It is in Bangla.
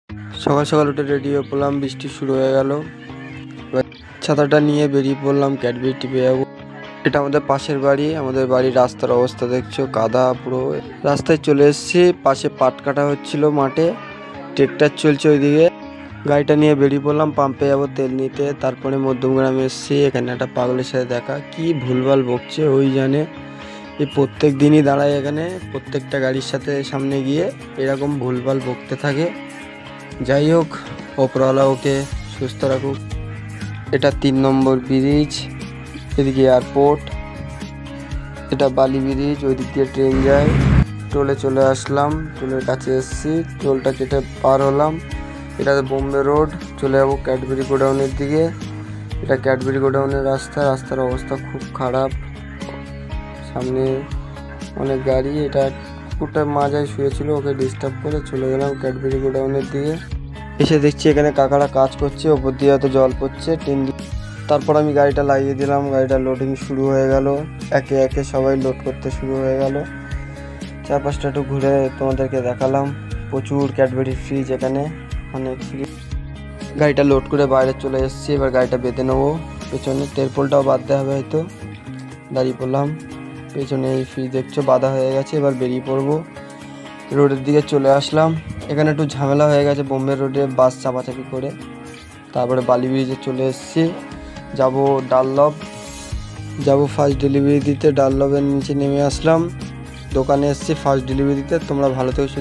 সকাল সকাল উঠে রেডি হয়ে পড়লাম, বৃষ্টি শুরু হয়ে গেল। ছাতাটা নিয়ে বেরিয়ে পড়লাম, ক্যাডবেরি টিপে যাবো। এটা আমাদের পাশের বাড়ি। আমাদের বাড়ির রাস্তার অবস্থা দেখছো, কাদা পুরো। রাস্তায় চলে এসেছি, পাশে পাট কাটা হচ্ছিল মাঠে, ট্রেক্টর চলছে ওইদিকে। গাড়িটা নিয়ে বেরিয়ে পড়লাম, পাম্পে যাবো তেল নিতে। তারপরে মধ্যমগ্রামে এসেছি, এখানে একটা পাগলের সাথে দেখা, কি ভুলভাল বকছে ওই জানে। এই প্রত্যেক দিনই দাঁড়ায় এখানে, প্রত্যেকটা গাড়ির সাথে সামনে গিয়ে এরকম ভুলভাল বকতে থাকে। যাই হোক, ওপরওয়ালা ওকে সুস্থ রাখুক। এটা 3 নম্বর ব্রিজ, এদিকে এয়ারপোর্ট। এটা বালি ব্রিজ, ওই দিক দিয়ে ট্রেন যায়। টোলে চলে আসলাম, টোলের কাছে এসেছি, টোলটা কেটে পার হলাম। এটা বোম্বে রোড, চলে যাবো ক্যাডবেরি গোডাউনের দিকে। এটা ক্যাডবেরি গোডাউনের রাস্তা, রাস্তার অবস্থা খুব খারাপ, সামনে অনেক গাড়ি। এটা কুকুরটা মাজায় শুয়েছিল, ওকে ডিস্টার্ব করে চলে গেলাম ক্যাডবেরি গোডাউনের দিকে। এসে দেখছি এখানে কাকারা কাজ করছে, ওপর দিয়ে হয়তো জল পড়ছে টিন। তারপর আমি গাড়িটা লাগিয়ে দিলাম, গাড়িটা লোডিং শুরু হয়ে গেল। একে একে সবাই লোড করতে শুরু হয়ে গেল। চারপাশটা একটু ঘুরে তোমাদেরকে দেখালাম। প্রচুর ক্যাডবেরি ফ্রিজ এখানে, অনেক ফ্রিজ। গাড়িটা লোড করে বাইরে চলে এসেছি, এবার গাড়িটা বেঁধে নেবো। পেছনে তেরপোলটাও বাঁধতে হবে হয়তো। দাঁড়িয়ে পড়লাম, পেছনে এই ফ্রিজ দেখছো বাঁধা হয়ে গেছে, এবার বেরিয়ে পড়বো। রোডের দিকে চলে আসলাম। এখানে একটু ঝামেলা হয়ে গেছে বোম্বে রোডে, বাস চাপাচাপি করে। তারপরে বালি ব্রিজে চলে এসেছি, যাবো ডানলপ, যাবো ফার্স্ট ডেলিভারি দিতে। ডানলপের নিচে নেমে আসলাম, দোকানে এসেছি ফার্স্ট ডেলিভারি দিতে। তোমরা ভালো থেকো।